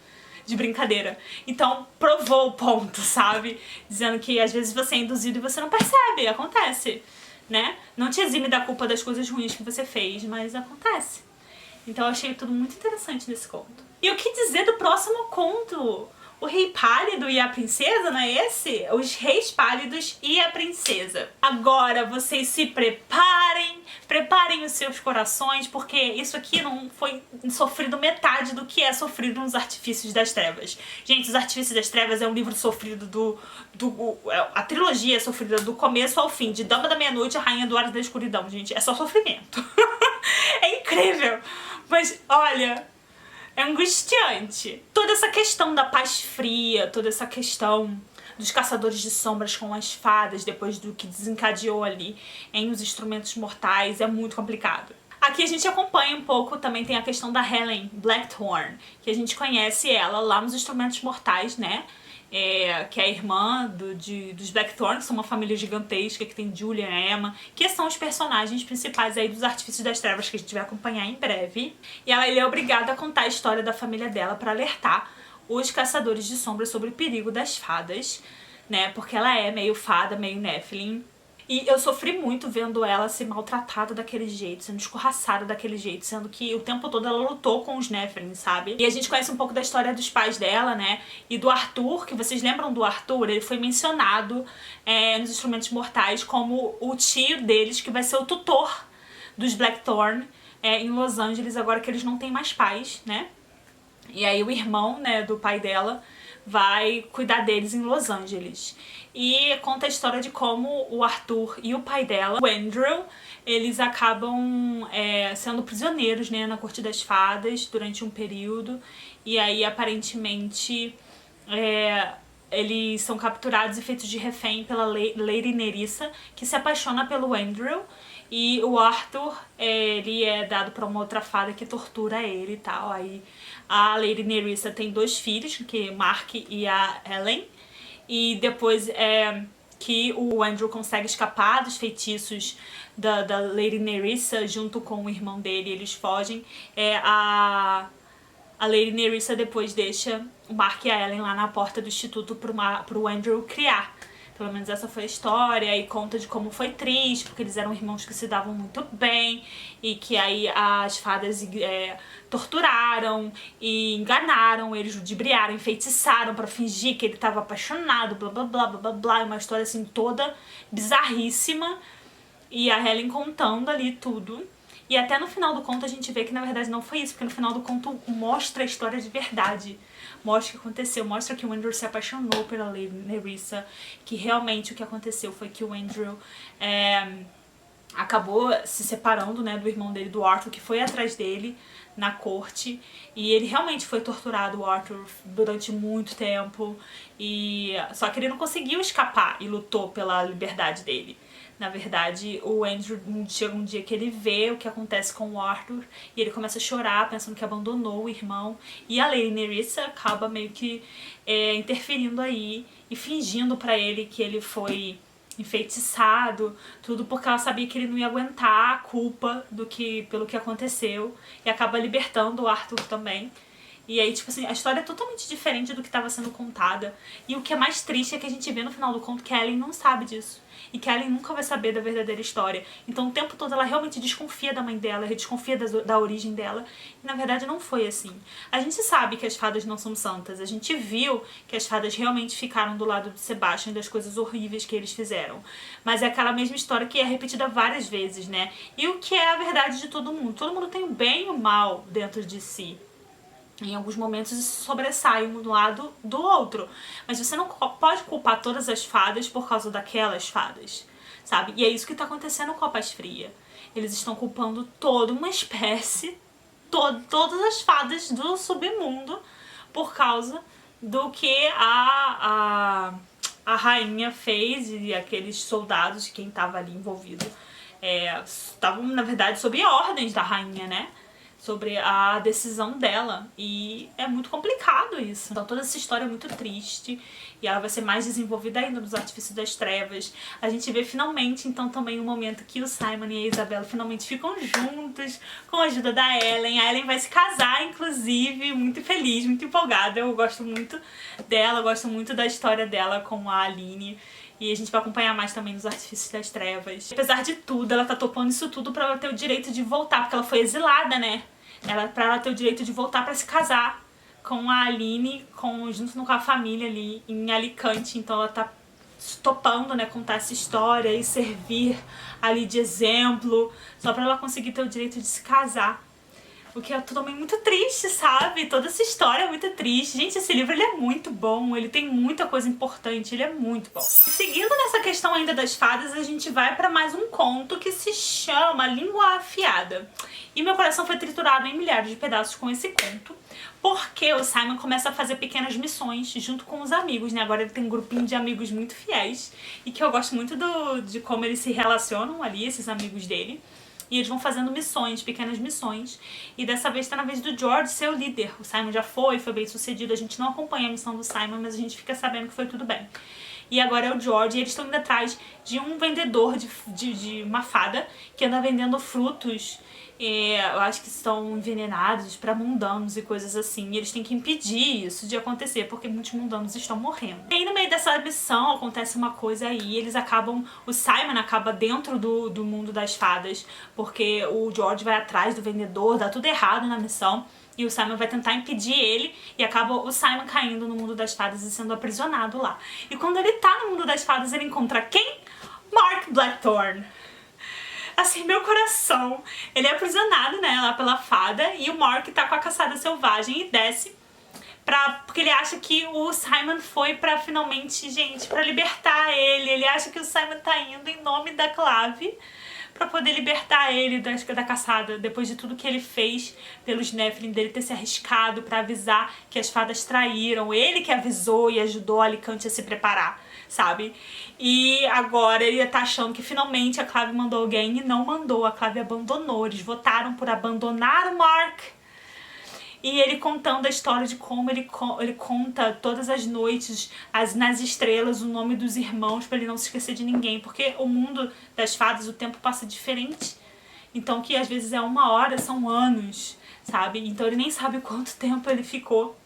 De brincadeira. Então, provou o ponto, sabe? Dizendo que, às vezes, você é induzido e você não percebe. Acontece. Né? Não te exime da culpa das coisas ruins que você fez, mas acontece. Então eu achei tudo muito interessante nesse conto. E o que dizer do próximo conto? O Rei Pálido e a Princesa, não é esse? Os Reis Pálidos e a Princesa. Agora vocês se preparem, preparem os seus corações, porque isso aqui não foi sofrido metade do que é sofrido nos Artifícios das Trevas. Gente, os Artifícios das Trevas é um livro sofrido a trilogia é sofrida do começo ao fim, de Dama da Meia-Noite a Rainha do Hora da Escuridão, gente. É só sofrimento. É incrível. Mas, olha, é angustiante. Toda essa questão da paz fria, toda essa questão dos caçadores de sombras com as fadas, depois do que desencadeou ali em Os Instrumentos Mortais, é muito complicado. Aqui a gente acompanha um pouco, também tem a questão da Helen Blackthorne, que a gente conhece ela lá nos Instrumentos Mortais, né? Que é a irmã dos Blackthorne, que são uma família gigantesca, que tem Julia e Emma, que são os personagens principais aí dos Artifícios das Trevas, que a gente vai acompanhar em breve. E ela é obrigada a contar a história da família dela para alertar os caçadores de sombras sobre o perigo das fadas, né? Porque ela é meio fada, meio Nephilim. E eu sofri muito vendo ela ser maltratada daquele jeito, sendo escorraçada daquele jeito, sendo que o tempo todo ela lutou com os Nephilim, sabe? E a gente conhece um pouco da história dos pais dela, né? E do Arthur, que vocês lembram do Arthur? Ele foi mencionado nos Instrumentos Mortais como o tio deles, que vai ser o tutor dos Blackthorne em Los Angeles, agora que eles não têm mais pais, né? E aí o irmão, né, do pai dela vai cuidar deles em Los Angeles. E conta a história de como o Arthur e o pai dela, o Andrew, eles acabam sendo prisioneiros, né, na Corte das Fadas durante um período. E aí, aparentemente, eles são capturados e feitos de refém pela Lady Nerissa, que se apaixona pelo Andrew. E o Arthur, ele é dado pra uma outra fada que tortura ele e tal. Aí a Lady Nerissa tem 2 filhos, que é Mark e a Helen. E depois que o Andrew consegue escapar dos feitiços da Lady Nerissa junto com o irmão dele, eles fogem. A Lady Nerissa depois deixa o Mark e a Helen lá na porta do instituto pro Andrew criar. Pelo menos essa foi a história, e conta de como foi triste, porque eles eram irmãos que se davam muito bem, e que aí as fadas torturaram e enganaram, eles ludibriaram, enfeitiçaram pra fingir que ele tava apaixonado, blá blá blá blá blá blá, uma história assim toda bizarríssima, e a Helen contando ali tudo. E até no final do conto a gente vê que na verdade não foi isso, porque no final do conto mostra a história de verdade. Mostra o que aconteceu, mostra que o Andrew se apaixonou pela Lady Nerissa, que realmente o que aconteceu foi que o Andrew acabou se separando, né, do irmão dele, do Arthur, que foi atrás dele na corte, e ele realmente foi torturado, o Arthur, durante muito tempo, só que ele não conseguiu escapar e lutou pela liberdade dele. Na verdade, o Andrew chega um dia que ele vê o que acontece com o Arthur e ele começa a chorar, pensando que abandonou o irmão. E a Lady Nerissa acaba meio que interferindo aí e fingindo pra ele que ele foi enfeitiçado, tudo porque ela sabia que ele não ia aguentar a culpa pelo que aconteceu, e acaba libertando o Arthur também. E aí, tipo assim, a história é totalmente diferente do que estava sendo contada. E o que é mais triste é que a gente vê no final do conto que a Ellen não sabe disso. E que a Ellen nunca vai saber da verdadeira história. Então o tempo todo ela realmente desconfia da mãe dela, desconfia da origem dela. E na verdade não foi assim. A gente sabe que as fadas não são santas. A gente viu que as fadas realmente ficaram do lado de Sebastian e das coisas horríveis que eles fizeram. Mas é aquela mesma história que é repetida várias vezes, né? E o que é a verdade de todo mundo? Todo mundo tem o bem e o mal dentro de si. Em alguns momentos isso sobressai um do lado do outro. Mas você não pode culpar todas as fadas por causa daquelas fadas, sabe? E é isso que tá acontecendo com a Paz Fria. Eles estão culpando toda uma espécie, todas as fadas do submundo, por causa do que a rainha fez, e aqueles soldados, quem tava ali envolvido, estavam, na verdade, sob ordens da rainha, né? Sobre a decisão dela, e é muito complicado isso. Então toda essa história é muito triste, e ela vai ser mais desenvolvida ainda nos Artifícios das Trevas. A gente vê finalmente, então, também o momento que o Simon e a Isabella finalmente ficam juntos, com a ajuda da Ellen. A Ellen vai se casar, inclusive, muito feliz, muito empolgada. Eu gosto muito dela, gosto muito da história dela com a Aline. E a gente vai acompanhar mais também nos Artifícios das Trevas. Apesar de tudo, ela tá topando isso tudo pra ela ter o direito de voltar, porque ela foi exilada, né? Pra ela ter o direito de voltar pra se casar com a Aline, junto com a família ali em Alicante. Então ela tá topando, né, contar essa história e servir ali de exemplo, só pra ela conseguir ter o direito de se casar. O que é também muito triste, sabe? Toda essa história é muito triste. Gente, esse livro ele é muito bom, ele tem muita coisa importante, ele é muito bom. Seguindo nessa questão ainda das fadas, a gente vai pra mais um conto que se chama Língua Afiada. E meu coração foi triturado em milhares de pedaços com esse conto, porque o Simon começa a fazer pequenas missões junto com os amigos, né? Agora ele tem um grupinho de amigos muito fiéis e que eu gosto muito de como eles se relacionam ali, esses amigos dele. E eles vão fazendo missões, pequenas missões. E dessa vez tá na vez do George ser o líder. O Simon já foi bem sucedido. A gente não acompanha a missão do Simon, mas a gente fica sabendo que foi tudo bem. E agora é o George, e eles estão indo atrás de um vendedor de uma fada que anda vendendo frutos, eu acho que estão envenenados para mundanos e coisas assim. E eles têm que impedir isso de acontecer, porque muitos mundanos estão morrendo. E aí no meio dessa missão acontece uma coisa aí, eles acabam, o Simon acaba dentro do mundo das fadas, porque o George vai atrás do vendedor, dá tudo errado na missão. E o Simon vai tentar impedir ele, e acaba o Simon caindo no mundo das fadas e sendo aprisionado lá. E quando ele tá no mundo das fadas, ele encontra quem? Mark Blackthorne. Assim, meu coração. Ele é aprisionado, né, lá pela fada, e o Mark tá com a caçada selvagem e desce porque ele acha que o Simon foi pra finalmente, gente, pra libertar ele. Ele acha que o Simon tá indo em nome da Clave pra poder libertar ele da caçada, depois de tudo que ele fez pelos Nephilim, dele ter se arriscado pra avisar que as fadas traíram, ele que avisou e ajudou a Alicante a se preparar, sabe? E agora ele tá achando que finalmente a Clave mandou alguém, e não mandou, a Clave abandonou, eles votaram por abandonar o Mark. E ele contando a história de como ele conta todas as noites, nas estrelas, o nome dos irmãos, pra ele não se esquecer de ninguém. Porque o mundo das fadas, o tempo passa diferente. Então que às vezes é 1 hora, são anos, sabe? Então ele nem sabe quanto tempo ele ficou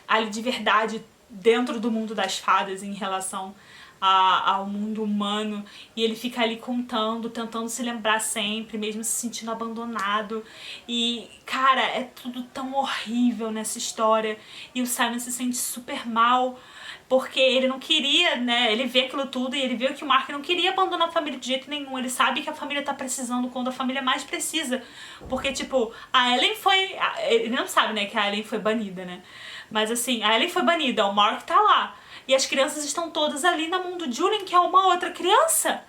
ali de verdade dentro do mundo das fadas em relação ao mundo humano, e ele fica ali contando, tentando se lembrar sempre, mesmo se sentindo abandonado. E, cara, é tudo tão horrível nessa história, e o Simon se sente super mal, porque ele não queria, né, ele vê aquilo tudo e ele vê que o Mark não queria abandonar a família de jeito nenhum. Ele sabe que a família tá precisando quando a família mais precisa, porque, tipo, a Ellen foi... Ele não sabe, né, que a Ellen foi banida, né, mas assim, a Ellen foi banida, o Mark tá lá. E as crianças estão todas ali na mão do Julian, que é uma outra criança.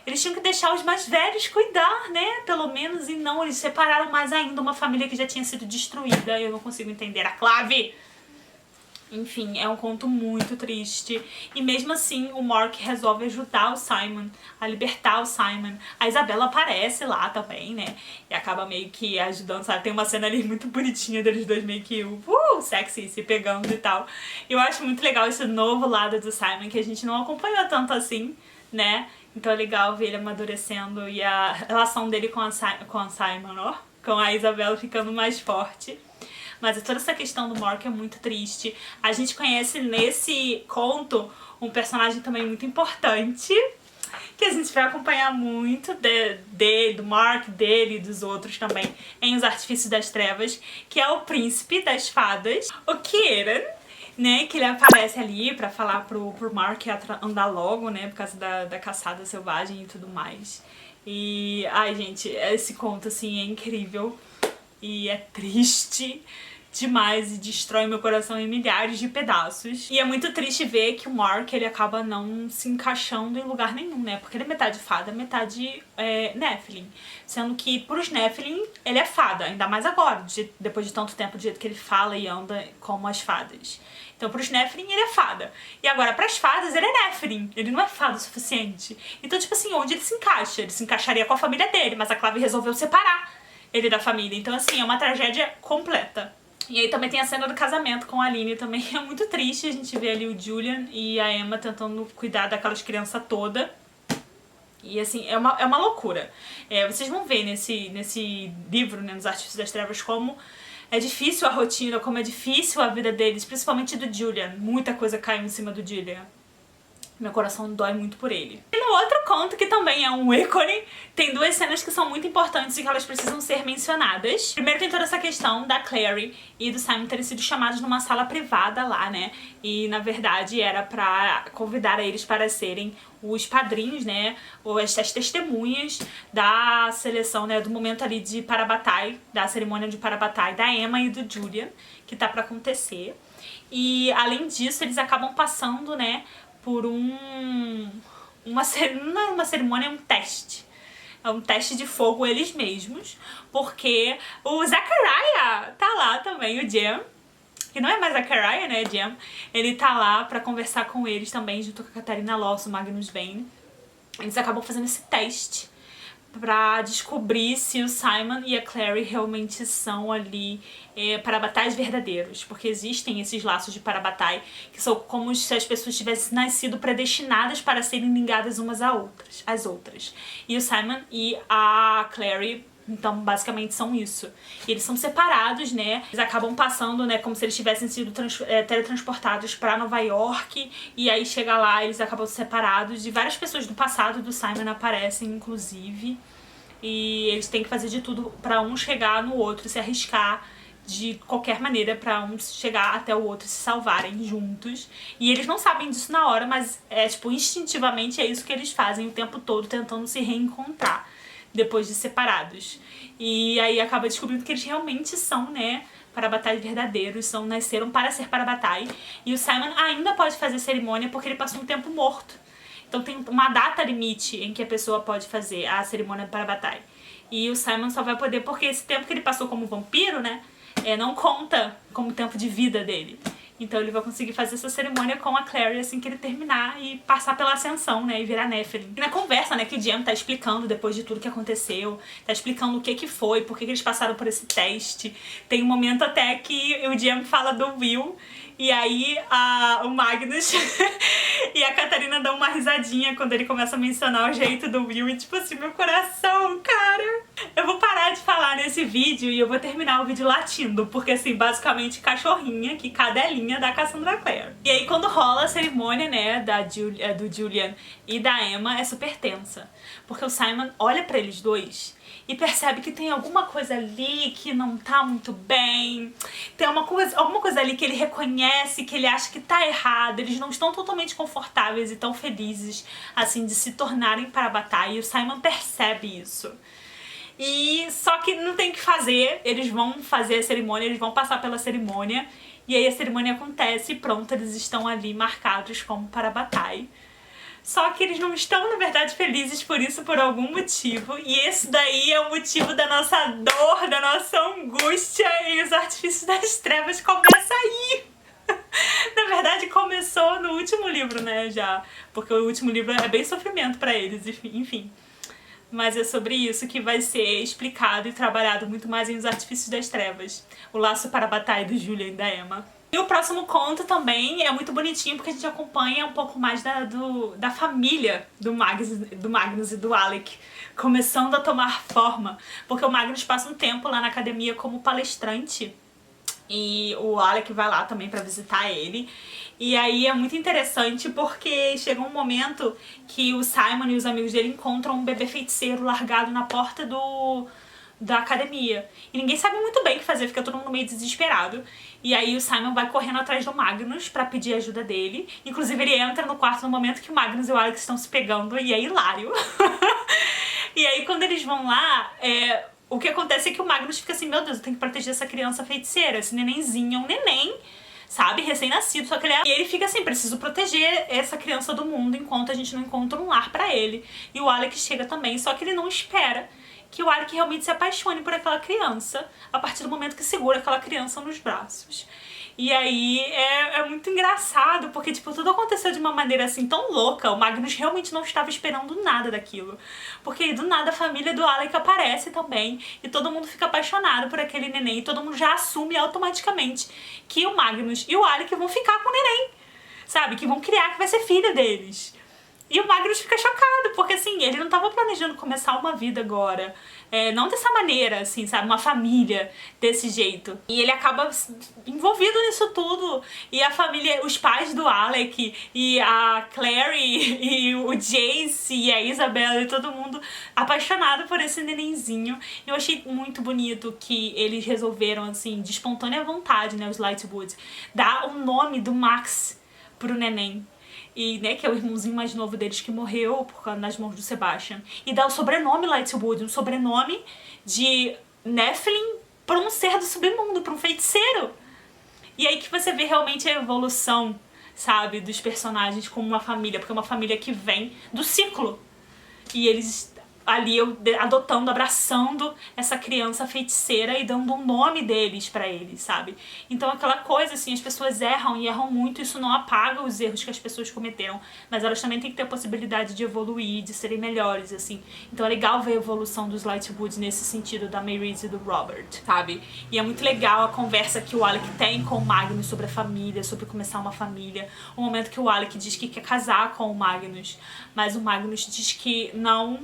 Eles tinham que deixar os mais velhos cuidar, né? Pelo menos, e não, eles separaram mais ainda uma família que já tinha sido destruída. Eu não consigo entender a Clave. Enfim, é um conto muito triste. E mesmo assim, o Mark resolve ajudar o Simon, a libertar o Simon. A Isabela aparece lá também, né? E acaba meio que ajudando, sabe? Tem uma cena ali muito bonitinha deles dois meio que sexy, se pegando e tal. Eu acho muito legal esse novo lado do Simon, que a gente não acompanhou tanto assim, né? Então é legal ver ele amadurecendo e a relação dele com a Simon, ó, com a Isabela ficando mais forte. Mas toda essa questão do Mark é muito triste. A gente conhece nesse conto um personagem também muito importante, que a gente vai acompanhar muito do Mark, dele e dos outros também em Os Artifícios das Trevas, que é o príncipe das fadas, o Kieran, né, que ele aparece ali pra falar pro Mark andar logo, né, por causa da caçada selvagem e tudo mais. E, ai gente, esse conto assim é incrível e é triste demais e destrói meu coração em milhares de pedaços. E é muito triste ver que o Mark, ele acaba não se encaixando em lugar nenhum, né? Porque ele é metade fada, metade Nephilim. Sendo que pros Nephilim, ele é fada, ainda mais agora, depois de tanto tempo, do jeito que ele fala e anda como as fadas. Então pros Nephilim ele é fada. E agora pras fadas ele é Nephilim, ele não é fada o suficiente. Então tipo assim, onde ele se encaixa? Ele se encaixaria com a família dele, mas a Clave resolveu separar ele da família. Então assim, é uma tragédia completa. E aí também tem a cena do casamento com a Aline, também é muito triste. A gente vê ali o Julian e a Emma tentando cuidar daquelas crianças todas. E assim, é uma loucura. Vocês vão ver nesse livro, né, nos Artifícios das Trevas, como é difícil a rotina, como é difícil a vida deles, principalmente do Julian. Muita coisa caiu em cima do Julian. Meu coração dói muito por ele. E no outro conto, que também é um ícone, tem duas cenas que são muito importantes e que elas precisam ser mencionadas. Primeiro tem toda essa questão da Clary e do Simon terem sido chamados numa sala privada lá, né? E na verdade era pra convidar eles para serem os padrinhos, né? Ou as testemunhas da seleção, né? Do momento ali de Parabatai, da cerimônia de Parabatai da Emma e do Julian, que tá pra acontecer. E além disso, eles acabam passando, né? Por uma cerimônia, um teste. É um teste de fogo eles mesmos, porque o Zachariah tá lá também, o Jem, que não é mais Zachariah, né, Jem, ele tá lá pra conversar com eles também, junto com a Catarina Loss, o Magnus Vane. Eles acabam fazendo esse teste pra descobrir se o Simon e a Clary realmente são ali parabatais verdadeiros, porque existem esses laços de parabatai que são como se as pessoas tivessem nascido predestinadas para serem ligadas umas às outras. E o Simon e a Clary, então, basicamente são isso. E eles são separados, né? Eles acabam passando, né, como se eles tivessem sido teletransportados pra Nova York. E aí chega lá, eles acabam separados. E várias pessoas do passado do Simon aparecem, inclusive. E eles têm que fazer de tudo pra um chegar no outro, se arriscar de qualquer maneira pra um chegar até o outro e se salvarem juntos. E eles não sabem disso na hora, mas tipo, instintivamente é isso que eles fazem o tempo todo, tentando se reencontrar depois de separados. E aí acaba descobrindo que eles realmente são, né, parabatais verdadeiros, nasceram para ser parabatai. E o Simon ainda pode fazer cerimônia porque ele passou um tempo morto. Então tem uma data limite em que a pessoa pode fazer a cerimônia parabatai. E o Simon só vai poder porque esse tempo que ele passou como vampiro, né, não conta como tempo de vida dele. Então ele vai conseguir fazer essa cerimônia com a Clary assim que ele terminar e passar pela ascensão, né, e virar Nephilim. E na conversa, né, que o Jem tá explicando depois de tudo que aconteceu, tá explicando o que foi, por que eles passaram por esse teste. Tem um momento até que o Jem fala do Will, e aí o Magnus e a Catarina dão uma risadinha quando ele começa a mencionar o jeito do Will, e tipo assim, meu coração, cara. Eu vou parar de falar nesse vídeo e eu vou terminar o vídeo latindo, porque assim, basicamente cachorrinha, que cadelinha da Cassandra Clare. E aí quando rola a cerimônia, né, do Julian e da Emma, é super tensa, porque o Simon olha pra eles dois e percebe que tem alguma coisa ali que não tá muito bem, tem alguma coisa ali que ele reconhece, que ele acha que tá errado, eles não estão totalmente confortáveis e tão felizes, assim, de se tornarem parabatai, e o Simon percebe isso. E só que não tem o que fazer, eles vão fazer a cerimônia, eles vão passar pela cerimônia, e aí a cerimônia acontece e pronto, eles estão ali marcados como parabatai. Só que eles não estão, na verdade, felizes por isso por algum motivo. E esse daí é o motivo da nossa dor, da nossa angústia, e os artifícios das trevas começam aí. Na verdade, começou no último livro, né, já. Porque o último livro é bem sofrimento pra eles, enfim. Mas é sobre isso que vai ser explicado e trabalhado muito mais em Os Artifícios das Trevas. O laço parabatai do Julian e da Emma. E o próximo conto também é muito bonitinho porque a gente acompanha um pouco mais da família do Magnus e do Alec começando a tomar forma. Porque o Magnus passa um tempo lá na academia como palestrante e o Alec vai lá também pra visitar ele. E aí é muito interessante porque chega um momento que o Simon e os amigos dele encontram um bebê feiticeiro largado na porta da academia. E ninguém sabe muito bem o que fazer, fica todo mundo meio desesperado. E aí o Simon vai correndo atrás do Magnus pra pedir ajuda dele. Inclusive ele entra no quarto no momento que o Magnus e o Alex estão se pegando, e é hilário. E aí quando eles vão lá, o que acontece é que o Magnus fica assim, meu Deus, eu tenho que proteger essa criança feiticeira. Esse nenenzinho é um neném, sabe, recém-nascido, só que e ele fica assim, preciso proteger essa criança do mundo enquanto a gente não encontra um lar pra ele. E o Alex chega também, só que ele não espera que o Alec realmente se apaixone por aquela criança a partir do momento que segura aquela criança nos braços. E aí é muito engraçado, porque tipo, tudo aconteceu de uma maneira assim tão louca. O Magnus realmente não estava esperando nada daquilo. Porque do nada a família do Alec aparece também, e todo mundo fica apaixonado por aquele neném, e todo mundo já assume automaticamente que o Magnus e o Alec vão ficar com o neném, sabe? Que vão criar, que vai ser filho deles. E o Magnus fica chocado, porque assim, ele não tava planejando começar uma vida agora. Não dessa maneira, assim, sabe? Uma família desse jeito. E ele acaba envolvido nisso tudo. E a família, os pais do Alec, e a Clary, e o Jace, e a Isabella, e todo mundo apaixonado por esse nenenzinho. Eu achei muito bonito que eles resolveram, assim, de espontânea vontade, né, os Lightwood, dar o nome do Max pro neném. E, né, que é o irmãozinho mais novo deles que morreu nas mãos do Sebastian. E dá o sobrenome Lightwood, um sobrenome de Nephilim pra um ser do submundo, pra um feiticeiro. E aí que você vê realmente a evolução, sabe, dos personagens como uma família, porque é uma família que vem do ciclo. E eles ali adotando, abraçando essa criança feiticeira e dando um nome deles pra eles, sabe? Então aquela coisa assim, as pessoas erram e erram muito, isso não apaga os erros que as pessoas cometeram, mas elas também têm que ter a possibilidade de evoluir, de serem melhores, assim. Então é legal ver a evolução dos Lightwood nesse sentido, da Mairise e do Robert, sabe? E é muito legal a conversa que o Alec tem com o Magnus sobre a família, sobre começar uma família. O momento que o Alec diz que quer casar com o Magnus, mas o Magnus diz que não,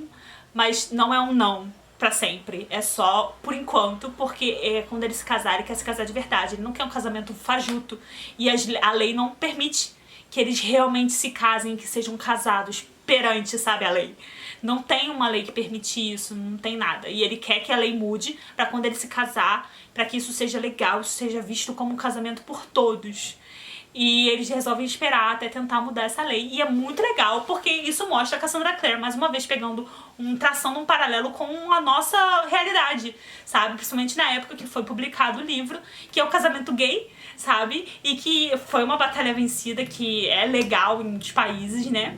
mas não é um não pra sempre, é só por enquanto, porque quando ele se casar, ele quer se casar de verdade, ele não quer um casamento fajuto, e a lei não permite que eles realmente se casem, que sejam casados perante, sabe, a lei. Não tem uma lei que permite isso, não tem nada. E ele quer que a lei mude pra quando ele se casar, pra que isso seja legal, isso seja visto como um casamento por todos. E eles resolvem esperar até tentar mudar essa lei. E é muito legal, porque isso mostra a Cassandra Clare, mais uma vez, traçando um paralelo com a nossa realidade, sabe? Principalmente na época que foi publicado o livro, que é o casamento gay, sabe? E que foi uma batalha vencida, que é legal em muitos países, né?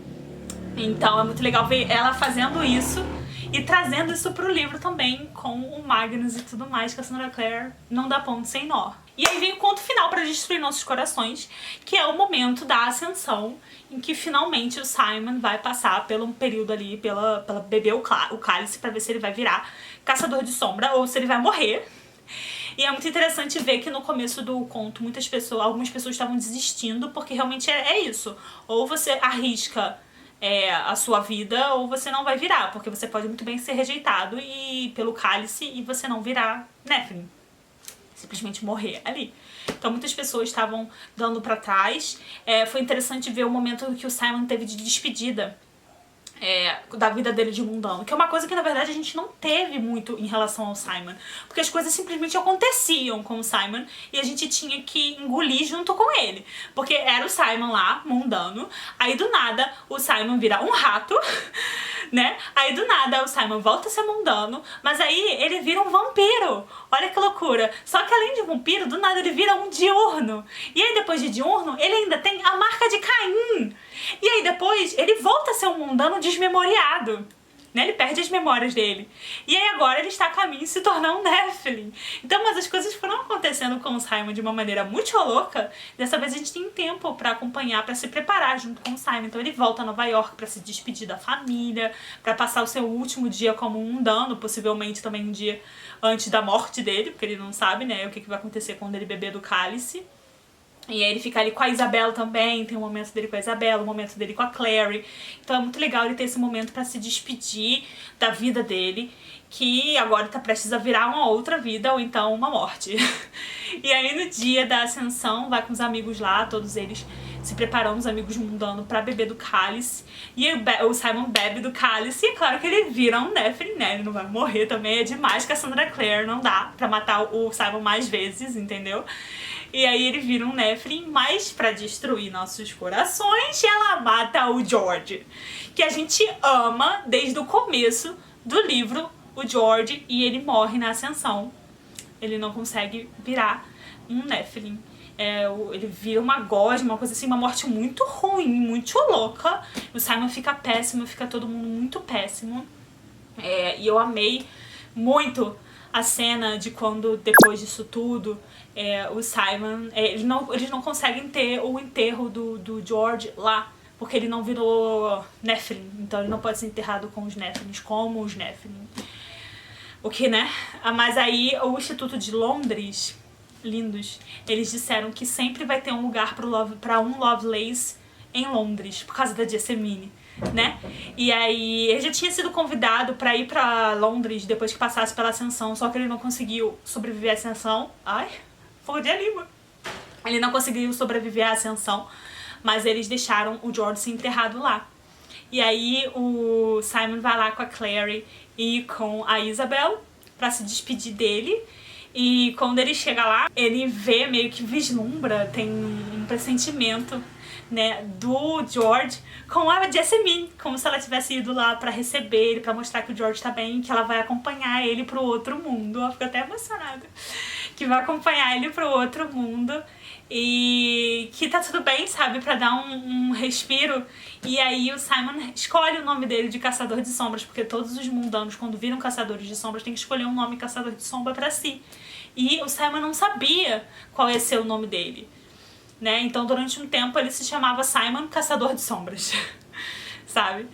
Então é muito legal ver ela fazendo isso e trazendo isso pro livro também, com o Magnus e tudo mais, que a Cassandra Clare não dá ponto sem nó. E aí vem o conto final pra destruir nossos corações, que é o momento da ascensão, em que finalmente o Simon vai passar pelo um período ali, pela beber o cálice, pra ver se ele vai virar caçador de sombra ou se ele vai morrer. E é muito interessante ver que no começo do conto algumas pessoas estavam desistindo, porque realmente é isso. Ou você arrisca a sua vida, ou você não vai virar, porque você pode muito bem ser rejeitado pelo cálice e você não virar Nephilim. Simplesmente morrer ali. Então muitas pessoas estavam dando pra trás. Foi interessante ver o momento que o Simon teve de despedida da vida dele de mundano, que é uma coisa que na verdade a gente não teve muito em relação ao Simon, porque as coisas simplesmente aconteciam com o Simon e a gente tinha que engolir junto com ele, porque era o Simon lá, mundano, aí do nada o Simon vira um rato, né? Aí do nada o Simon volta a ser mundano, mas aí ele vira um vampiro. Olha que loucura. Só que além de vampiro, do nada ele vira um diurno. E aí depois de diurno, ele ainda tem a marca de Caim. E aí depois ele volta a ser um mundano desmemoriado. Né? Ele perde as memórias dele. E aí agora ele está a caminho de se tornar um Nephilim. Então, mas as coisas foram acontecendo com o Simon de uma maneira muito louca. Dessa vez a gente tem tempo pra acompanhar, pra se preparar junto com o Simon. Então ele volta a Nova York pra se despedir da família, pra passar o seu último dia como um mundano, possivelmente também um dia antes da morte dele, porque ele não sabe, né, o que vai acontecer quando ele beber do cálice. E aí ele fica ali com a Isabela também, tem um momento dele com a Isabela, um momento dele com a Clary. Então é muito legal ele ter esse momento pra se despedir da vida dele, que agora tá prestes a virar uma outra vida ou então uma morte. E aí no dia da ascensão, vai com os amigos lá, todos eles se preparando, os amigos mundando pra beber do cálice. E o Simon bebe do cálice e é claro que ele vira um Nephilim, né? Ele não vai morrer também, é demais que a Cassandra Clare, não dá pra matar o Simon mais vezes, entendeu? E aí ele vira um Nephilim, mas pra destruir nossos corações, ela mata o George, que a gente ama desde o começo do livro, o George, e ele morre na ascensão. Ele não consegue virar um Nephilim. Ele vira uma gosma, uma coisa assim, uma morte muito ruim, muito louca. O Simon fica péssimo, fica todo mundo muito péssimo. E eu amei muito a cena de quando, depois disso tudo, o Simon... eles não conseguem ter o enterro do George lá, porque ele não virou Nephilim. Então ele não pode ser enterrado com os Nephilims, como os Nephilim. O que, né? Mas aí o Instituto de Londres, lindos, eles disseram que sempre vai ter um lugar pra um Lovelace em Londres, por causa da Jessamine. né? E aí ele já tinha sido convidado pra ir pra Londres depois que passasse pela Ascensão, só que ele não conseguiu sobreviver à Ascensão. Ai, fodi a língua. Ele não conseguiu sobreviver à Ascensão, mas eles deixaram o George ser enterrado lá. E aí o Simon vai lá com a Clary e com a Isabel pra se despedir dele. E quando ele chega lá, ele vê, meio que vislumbra, tem um pressentimento, né, do George com a Jessamine, como se ela tivesse ido lá pra receber ele, pra mostrar que o George tá bem, que ela vai acompanhar ele pro outro mundo. Eu fico até emocionada. Que vai acompanhar ele pro outro mundo e que tá tudo bem, sabe, pra dar um respiro. E aí o Simon escolhe o nome dele de Caçador de Sombras, porque todos os mundanos, quando viram Caçadores de Sombras, tem que escolher um nome Caçador de Sombra pra si. E o Simon não sabia qual ia ser o nome dele, né? Então durante um tempo ele se chamava Simon Caçador de Sombras, sabe?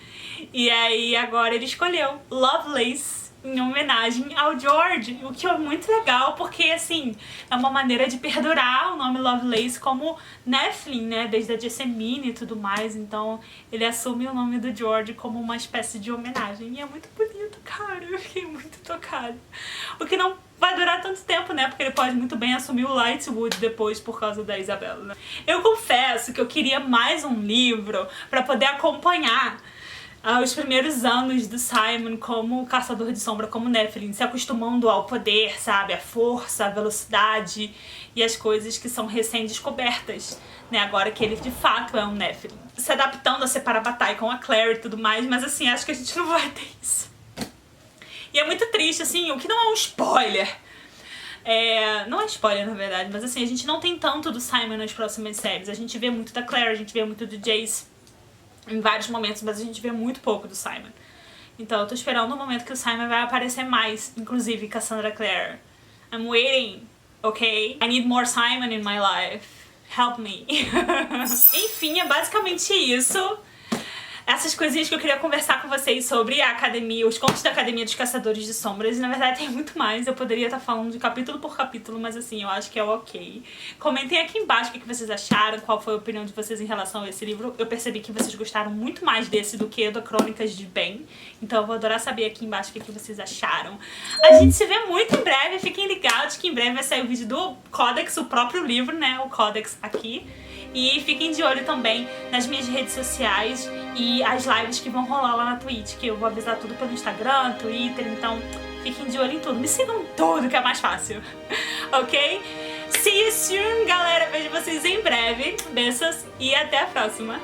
E aí agora ele escolheu Lovelace em homenagem ao George, o que é muito legal, porque assim, é uma maneira de perdurar o nome Lovelace como Nephilim, né, desde a Jessamine e tudo mais. Então ele assume o nome do George como uma espécie de homenagem, e é muito bonito, cara, eu fiquei muito tocada. O que não vai durar tanto tempo, né, porque ele pode muito bem assumir o Lightwood depois por causa da Isabela, né? Eu confesso que eu queria mais um livro pra poder acompanhar os primeiros anos do Simon como caçador de sombra, como Nephilim, se acostumando ao poder, sabe, a força, a velocidade e as coisas que são recém-descobertas, né, agora que ele de fato é um Nephilim. Se adaptando a separar a batalha com a Clary e tudo mais, mas assim, acho que a gente não vai ter isso. E é muito triste, assim, o que não é um spoiler. Não é spoiler, na verdade, mas assim, a gente não tem tanto do Simon nas próximas séries. A gente vê muito da Clary, a gente vê muito do Jace em vários momentos, mas a gente vê muito pouco do Simon. Então eu tô esperando o momento que o Simon vai aparecer mais, inclusive Cassandra Clare. I'm waiting, ok? I need more Simon in my life. Help me. Enfim, é basicamente isso. Essas coisinhas que eu queria conversar com vocês sobre a academia, os contos da Academia dos Caçadores de Sombras. E na verdade tem muito mais, eu poderia estar falando de capítulo por capítulo, mas assim, eu acho que é ok. Comentem aqui embaixo o que vocês acharam, qual foi a opinião de vocês em relação a esse livro. Eu percebi que vocês gostaram muito mais desse do que da Crônicas de Ben, então eu vou adorar saber aqui embaixo o que vocês acharam. A gente se vê muito em breve, fiquem ligados que em breve vai sair o vídeo do Codex, o próprio livro, né, o Codex aqui. E fiquem de olho também nas minhas redes sociais e as lives que vão rolar lá na Twitch, que eu vou avisar tudo pelo Instagram, Twitter, então fiquem de olho em tudo. Me sigam tudo, que é mais fácil, ok? See you soon, galera! Vejo vocês em breve. Beijos e até a próxima!